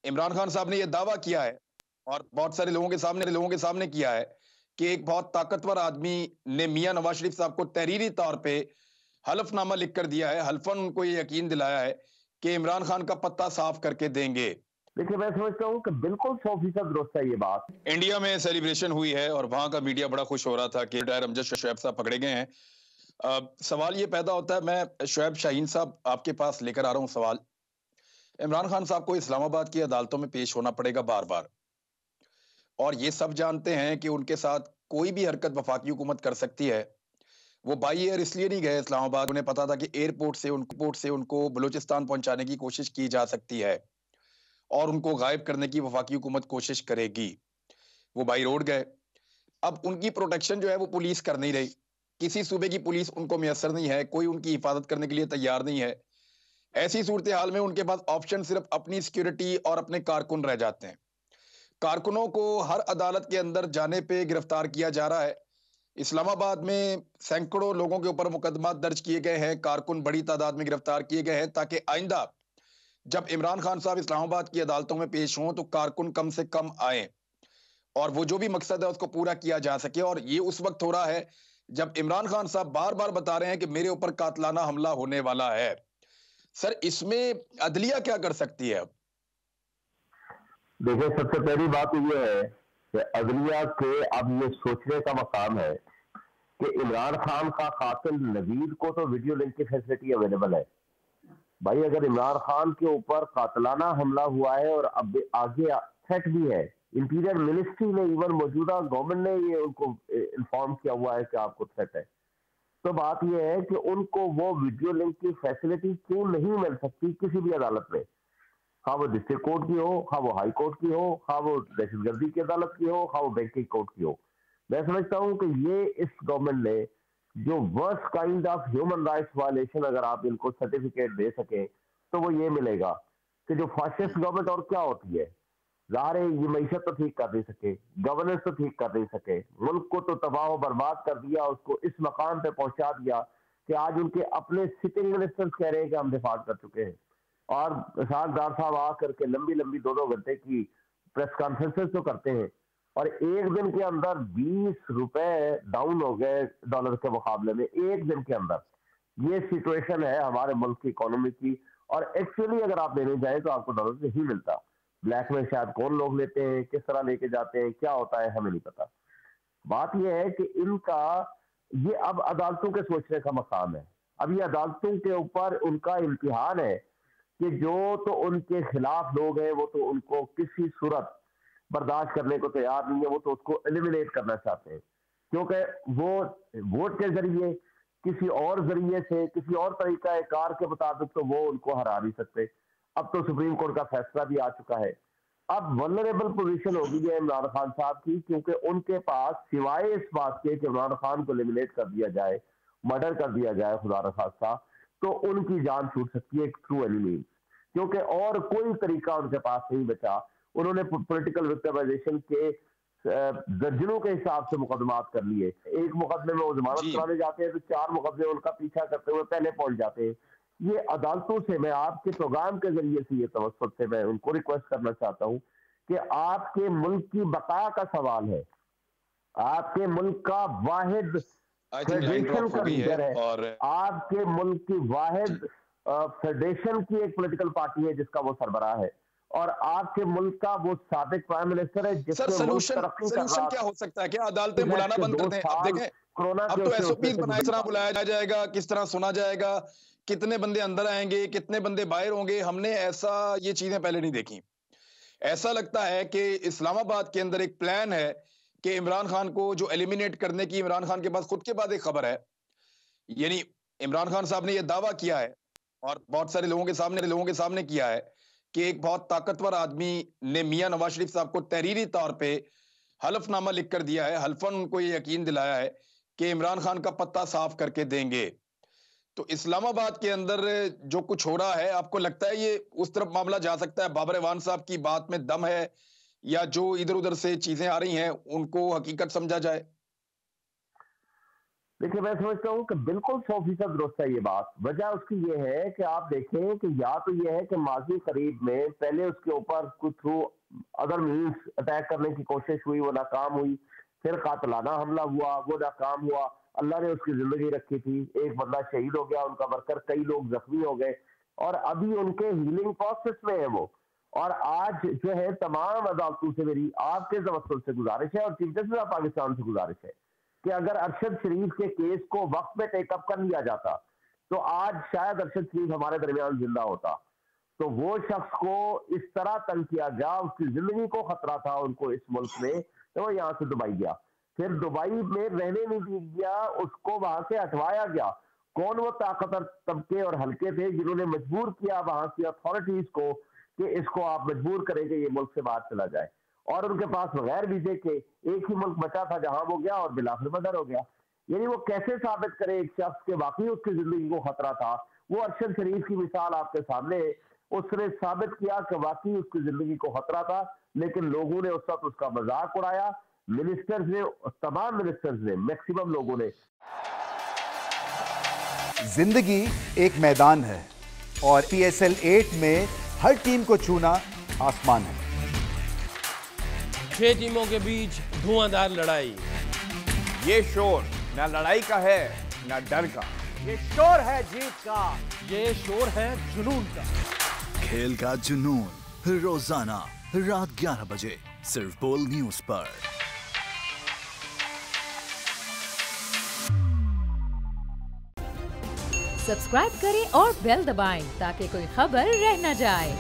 इमरान खान साहब ने यह दावा किया है और बहुत सारे लोगों के सामने किया है कि एक बहुत ताकतवर आदमी ने मियां नवाज शरीफ साहब को तहरीरी तौर पे हलफनामा लिख कर दिया है, हल्फन उनको ये यकीन दिलाया है कि इमरान खान का पत्ता साफ करके देंगे। देखिए, मैं समझता हूँ कि बिल्कुल 100% दुरुस्त है ये बात। इंडिया में सेलिब्रेशन हुई है और वहां का मीडिया बड़ा खुश हो रहा था कि रिटायर अमजद शोएब साहब पकड़े गए हैं। सवाल ये पैदा होता है, मैं शोएब शाहीन साहब आपके पास लेकर आ रहा हूं सवाल। इमरान खान साहब को इस्लामाबाद की अदालतों में पेश होना पड़ेगा बार बार, और ये सब जानते हैं कि उनके साथ कोई भी हरकत वफाकी हुकूमत कर सकती है। वो बाई एयर इसलिए नहीं गए इस्लामाबाद, उन्हें पता था कि एयरपोर्ट से उनको बलूचिस्तान पहुंचाने की कोशिश की जा सकती है और उनको गायब करने की वफाकी हुकूमत कोशिश करेगी। वो बाई रोड गए। अब उनकी प्रोटेक्शन जो है वो पुलिस कर नहीं रही, किसी सूबे की पुलिस उनको मैसर नहीं है, कोई उनकी हिफाजत करने के लिए तैयार नहीं है। ऐसी सूरत हाल में उनके पास ऑप्शन सिर्फ अपनी सिक्योरिटी और अपने कारकुन रह जाते हैं। कारकुनों को हर अदालत के अंदर जाने पे गिरफ्तार किया जा रहा है। इस्लामाबाद में सैकड़ों लोगों के ऊपर मुकदमा दर्ज किए गए हैं, कारकुन बड़ी तादाद में गिरफ्तार किए गए हैं, ताकि आइंदा जब इमरान खान साहब इस्लामाबाद की अदालतों में पेश हों तो कारकुन कम से कम आए और वो जो भी मकसद है उसको पूरा किया जा सके। और ये उस वक्त हो रहा है जब इमरान खान साहब बार बार बता रहे हैं कि मेरे ऊपर कातलाना हमला होने वाला है। सर, इसमें अदलिया क्या कर सकती है? देखिए, सबसे पहली बात तो ये है कि अदलिया के अब ये सोचने का मकाम है कि इमरान खान का कातिल नवीद को तो वीडियो लिंक की फैसिलिटी अवेलेबल है। भाई, अगर इमरान खान के ऊपर कातलाना हमला हुआ है और अब आगे थ्रेट भी है, इंटीरियर मिनिस्ट्री ने, इवन मौजूदा गवर्नमेंट ने ये उनको इन्फॉर्म किया हुआ है कि आपको थ्रेट है, तो बात यह है कि उनको वो वीडियो लिंक की फैसिलिटी क्यों नहीं मिल सकती किसी भी अदालत में, हाँ वो डिस्ट्रिक्ट कोर्ट की हो, हाँ वो हाई कोर्ट की हो, हाँ वो दहशतगर्दी की अदालत की हो, हाँ वो बैंकिंग कोर्ट की हो। मैं समझता हूँ कि ये इस गवर्नमेंट ने जो worst kind of human rights violation, अगर आप इनको सर्टिफिकेट दे सके तो वो ये मिलेगा कि जो फासिस्ट गवर्नमेंट और क्या होती है, ज़ाहिर है ये मईशत तो ठीक कर नहीं सके, गवर्नेंस तो ठीक कर नहीं सके, मुल्क को तो तबाह और बर्बाद कर दिया, उसको इस मकाम पे पहुंचा दिया कि आज उनके अपने सिटिंग मिनिस्टर्स कह रहे हैं कि हम दिफा कर चुके हैं। और साहबदार साहब आकर के लंबी लंबी 2-2 घंटे की प्रेस कॉन्फ्रेंसेस तो करते हैं और एक दिन के अंदर 20 रुपए डाउन हो गए डॉलर के मुकाबले में, एक दिन के अंदर। ये सिचुएशन है हमारे मुल्क की इकोनॉमी की। और एक्चुअली अगर आप लेने जाए तो आपको डॉलर नहीं मिलता, ब्लैक में शायद कौन लोग लेते हैं, किस तरह लेके जाते हैं, क्या होता है हमें नहीं पता। बात यह है कि इनका ये अब अदालतों के सोचने का मकाम है। अब ये अदालतों के ऊपर उनका इम्तिहान है कि जो तो उनके खिलाफ लोग हैं वो तो उनको किसी सूरत बर्दाश्त करने को तैयार नहीं है, वो तो उसको एलिमिनेट करना चाहते हैं, क्योंकि वो वोट के जरिए, किसी और जरिए से, किसी और तरीका कार के मुताबिक तो वो उनको हरा नहीं सकते। अब तो सुप्रीम कोर्ट का फैसला भी आ चुका है। अब वल्नरेबल पोजीशन हो गई है इमरान खान साहब की, क्योंकि उनके पास सिवाय इस बात के कि इमरान खान को एलिमिनेट कर दिया जाए, मर्डर कर दिया जाए खुदा न खास्ता, तो उनकी जान छूट सकती है थ्रू एनी मीन्स, क्योंकि और कोई तरीका उनके पास नहीं बचा। उन्होंने पॉलिटिकल विक्टिमाइजेशन के दर्जनों के हिसाब से मुकदमात कर लिए। एक मुकदमे में वो जमानत कराने जाते हैं तो 4 मुकदमे उनका पीछा करते हुए पहले पहुंच जाते हैं। ये अदालतों से मैं आपके प्रोग्राम के जरिए से, ये तवज्जुह से मैं उनको रिक्वेस्ट करना चाहता हूं कि आपके मुल्क की बका का सवाल है, आपके मुल्क का वाहिद फेडरेशन का लीडर है, और आपके मुल्क की वाहिद फेडरेशन की एक पॉलिटिकल पार्टी है जिसका वो सरबराह है, और आपके मुल्क का वो साबिक प्राइम मिनिस्टर है जिसने मुल्क तरक्की कर रहा। क्या हो सकता है? क्या अदालतें बुलाना बंद कर दें? अब देखें, कोरोना अब तो एसओपीज बनाए, किस तरह बुलाया जाएगा, किस तरह सुना जाएगा, कितने बंदे अंदर आएंगे, कितने बंदे बाहर होंगे, हमने ऐसा ये चीजें पहले नहीं देखी। ऐसा लगता है कि इस्लामाबाद के अंदर एक प्लान है कि इमरान खान को जो एलिमिनेट करने की, इमरान खान के पास खुद के बाद एक खबर है, यानी इमरान खान साहब ने यह दावा किया है और बहुत सारे लोगों के सामने किया है कि एक बहुत ताकतवर आदमी ने मियां नवाज शरीफ साहब को तहरीरी तौर पे हलफनामा लिख कर दिया है, हल्फन उनको ये यकीन दिलाया है कि इमरान खान का पत्ता साफ करके देंगे। तो इस्लामाबाद के अंदर जो कुछ हो रहा है, आपको लगता है ये उस तरफ मामला जा सकता है? बाबर इवान साहब की बात में दम है, या जो इधर उधर से चीजें आ रही हैं उनको हकीकत समझा जाए? देखिए, मैं समझता हूँ कि बिल्कुल 100% दुरुस्त है ये बात। वजह उसकी ये है कि आप देखें कि या तो ये है कि माजी करीब में पहले उसके ऊपर कुछ थ्रू अदर मीन्स अटैक करने की कोशिश हुई, वो नाकाम हुई। फिर कातलाना हमला हुआ, वो नाकाम हुआ। अल्लाह ने उसकी जिंदगी रखी थी, एक बंदा शहीद हो गया, उनका वर्कर, कई लोग जख्मी हो गए और अभी उनके हीलिंग प्रोसेस में है वो। और आज जो है तमाम अदालतों से मेरी आपके तवस्सुल से गुजारिश है और चीफ जस्टिस ऑफ पाकिस्तान से गुजारिश है कि अगर अरशद शरीफ के केस को वक्त में टेकअप कर लिया जाता तो आज शायद अरशद शरीफ हमारे दरमियान जिंदा होता। तो वो शख्स को इस तरह तंग किया गया, उसकी जिंदगी को खतरा था उनको इस मुल्क में, तो वो यहाँ से दुबई गया। फिर दुबई में रहने नहीं दिया, उसको वहां से हटवाया गया। कौन वो ताकतवर तबके और हल्के थे जिन्होंने मजबूर किया वहां की अथॉरिटीज को कि इसको आप मजबूर करेंगे ये मुल्क से बाहर चला जाए। और उनके पास बगैर वीजे के एक ही मुल्क बचा था जहां वो गया और बिलाखिर बदर हो गया। यानी वो कैसे साबित करे एक शख्स के वाकई उसकी जिंदगी को खतरा था। वो अरशद शरीफ की मिसाल आपके सामने है, उसने साबित किया कि वाकई उसकी जिंदगी को खतरा था, लेकिन लोगों ने उस वक्त उसका मजाक उड़ाया। मिनिस्टर्स ने, तमाम मिनिस्टर्स ने, मैक्सिमम लोगों ने। जिंदगी एक मैदान है और PSL 8 में हर टीम को छूना आसमान है। 6 टीमों के बीच धुआंधार लड़ाई। ये शोर ना लड़ाई का है ना डर का, ये शोर है जीत का, ये शोर है जुनून का। खेल का जुनून रोजाना रात 11 बजे सिर्फ बोल न्यूज पर। सब्सक्राइब करें और बेल दबाएं ताकि कोई खबर रह न जाए।